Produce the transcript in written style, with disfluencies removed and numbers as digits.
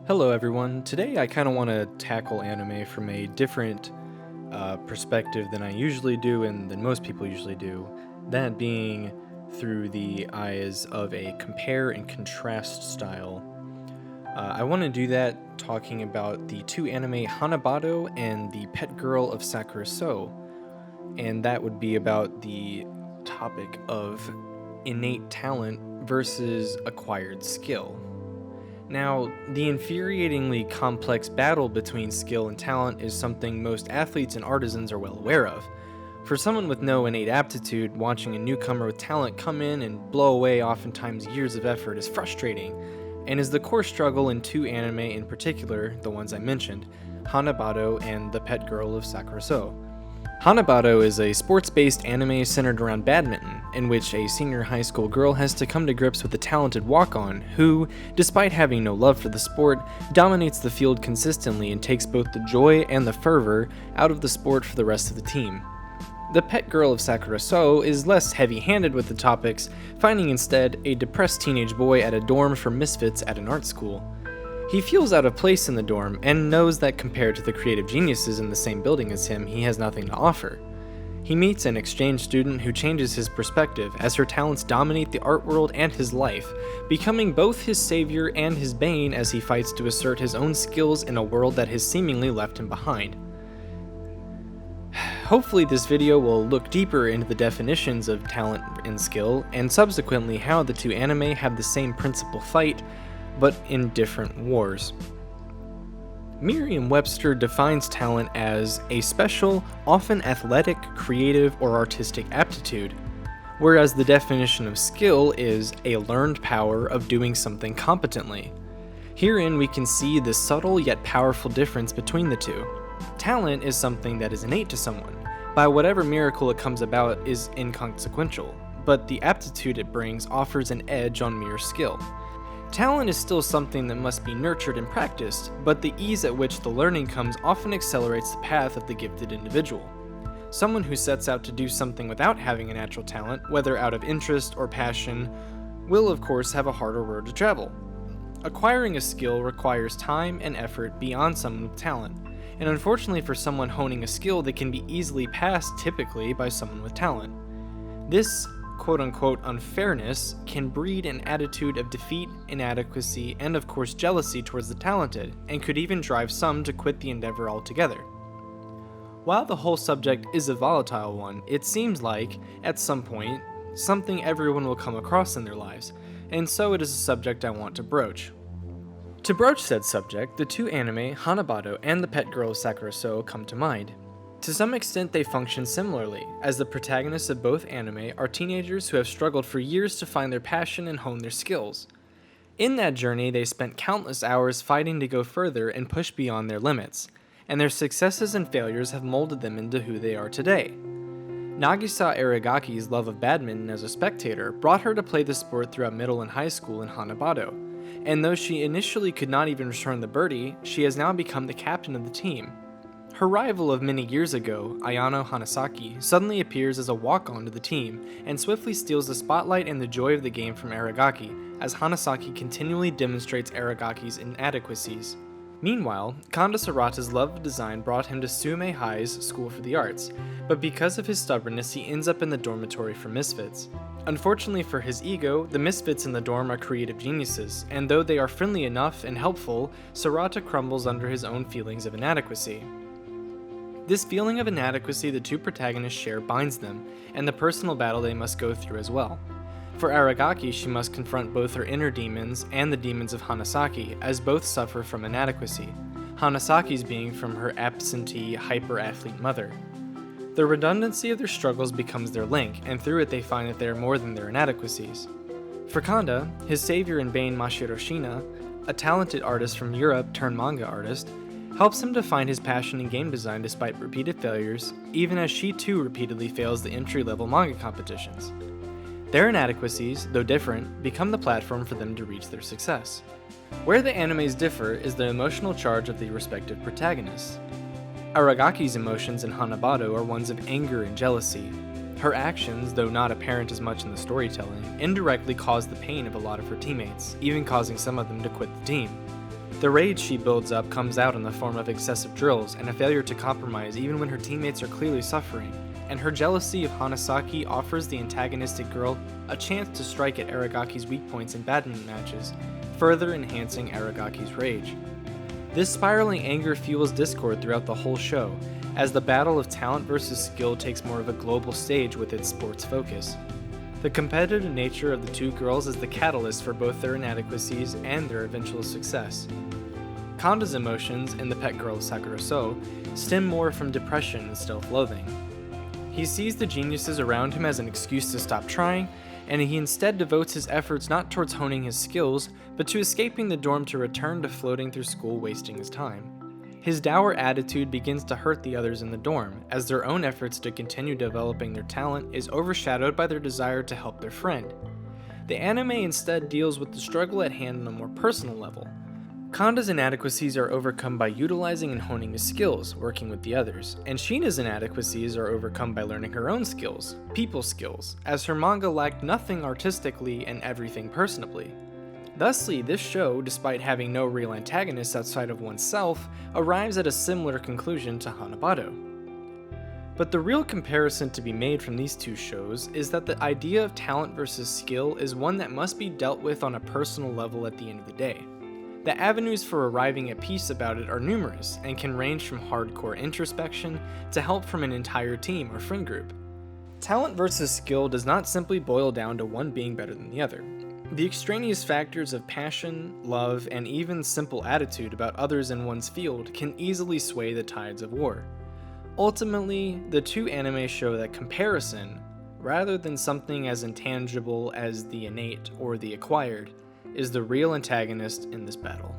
Hello everyone. Today I kind of want to tackle anime from a different perspective than I usually do and than most people usually do. That being through the eyes of a compare and contrast style. I want to do that talking about the two anime Hanebado and the Pet Girl of Sakurasou. And that would be about the topic of innate talent versus acquired skill. Now, the infuriatingly complex battle between skill and talent is something most athletes and artisans are well aware of. For someone with no innate aptitude, watching a newcomer with talent come in and blow away oftentimes years of effort is frustrating, and is the core struggle in two anime in particular, the ones I mentioned, Hanebado and The Pet Girl of Sakurasou. Hanebado is a sports-based anime centered around badminton, in which a senior high school girl has to come to grips with a talented walk-on who, despite having no love for the sport, dominates the field consistently and takes both the joy and the fervor out of the sport for the rest of the team. The Pet Girl of Sakurasou is less heavy-handed with the topics, finding instead a depressed teenage boy at a dorm for misfits at an art school. He feels out of place in the dorm and knows that compared to the creative geniuses in the same building as him, he has nothing to offer. He meets an exchange student who changes his perspective as her talents dominate the art world and his life, becoming both his savior and his bane as he fights to assert his own skills in a world that has seemingly left him behind. Hopefully this video will look deeper into the definitions of talent and skill, and subsequently how the two anime have the same principal fight, but in different wars. Merriam-Webster defines talent as a special, often athletic, creative, or artistic aptitude, whereas the definition of skill is a learned power of doing something competently. Herein we can see the subtle yet powerful difference between the two. Talent is something that is innate to someone. By whatever miracle it comes about is inconsequential, but the aptitude it brings offers an edge on mere skill. Talent is still something that must be nurtured and practiced, but the ease at which the learning comes often accelerates the path of the gifted individual. Someone who sets out to do something without having a natural talent, whether out of interest or passion, will of course have a harder road to travel. Acquiring a skill requires time and effort beyond someone with talent, and unfortunately for someone honing a skill that can be easily passed typically by someone with talent. This quote-unquote unfairness can breed an attitude of defeat, inadequacy, and of course jealousy towards the talented, and could even drive some to quit the endeavor altogether. While the whole subject is a volatile one, it seems like, at some point, something everyone will come across in their lives, and so it is a subject I want to broach. To broach said subject, the two anime, Hanebado and The Pet Girl of Sakurasou, come to mind. To some extent they function similarly, as the protagonists of both anime are teenagers who have struggled for years to find their passion and hone their skills. In that journey they spent countless hours fighting to go further and push beyond their limits, and their successes and failures have molded them into who they are today. Nagisa Aragaki's love of badminton as a spectator brought her to play the sport throughout middle and high school in Hanebado, and though she initially could not even return the birdie, she has now become the captain of the team. Her rival of many years ago, Ayano Hanasaki, suddenly appears as a walk-on to the team and swiftly steals the spotlight and the joy of the game from Aragaki, as Hanasaki continually demonstrates Aragaki's inadequacies. Meanwhile, Kanda Sarata's love of design brought him to Sume High's School for the Arts, but because of his stubbornness he ends up in the dormitory for misfits. Unfortunately for his ego, the misfits in the dorm are creative geniuses, and though they are friendly enough and helpful, Sarata crumbles under his own feelings of inadequacy. This feeling of inadequacy the two protagonists share binds them, and the personal battle they must go through as well. For Aragaki, she must confront both her inner demons and the demons of Hanasaki, as both suffer from inadequacy, Hanasaki's being from her absentee, hyper-athlete mother. The redundancy of their struggles becomes their link, and through it they find that they are more than their inadequacies. For Kanda, his savior and bane Mashiro Shina, a talented artist from Europe turned manga artist, helps him to find his passion in game design despite repeated failures, even as she too repeatedly fails the entry-level manga competitions. Their inadequacies, though different, become the platform for them to reach their success. Where the animes differ is the emotional charge of the respective protagonists. Aragaki's emotions in Hanebado are ones of anger and jealousy. Her actions, though not apparent as much in the storytelling, indirectly cause the pain of a lot of her teammates, even causing some of them to quit the team. The rage she builds up comes out in the form of excessive drills and a failure to compromise even when her teammates are clearly suffering, and her jealousy of Hanasaki offers the antagonistic girl a chance to strike at Aragaki's weak points in badminton matches, further enhancing Aragaki's rage. This spiraling anger fuels discord throughout the whole show, as the battle of talent versus skill takes more of a global stage with its sports focus. The competitive nature of the two girls is the catalyst for both their inadequacies and their eventual success. Kanda's emotions in The Pet Girl of Sakurasou stem more from depression and self-loathing. He sees the geniuses around him as an excuse to stop trying, and he instead devotes his efforts not towards honing his skills, but to escaping the dorm to return to floating through school wasting his time. His dour attitude begins to hurt the others in the dorm, as their own efforts to continue developing their talent is overshadowed by their desire to help their friend. The anime instead deals with the struggle at hand on a more personal level. Kanda's inadequacies are overcome by utilizing and honing his skills, working with the others, and Shina's inadequacies are overcome by learning her own skills, people skills, as her manga lacked nothing artistically and everything personably. Thusly, this show, despite having no real antagonists outside of oneself, arrives at a similar conclusion to Hanebado. But the real comparison to be made from these two shows is that the idea of talent versus skill is one that must be dealt with on a personal level at the end of the day. The avenues for arriving at peace about it are numerous and can range from hardcore introspection to help from an entire team or friend group. Talent versus skill does not simply boil down to one being better than the other. The extraneous factors of passion, love, and even simple attitude about others in one's field can easily sway the tides of war. Ultimately, the two anime show that comparison, rather than something as intangible as the innate or the acquired, is the real antagonist in this battle.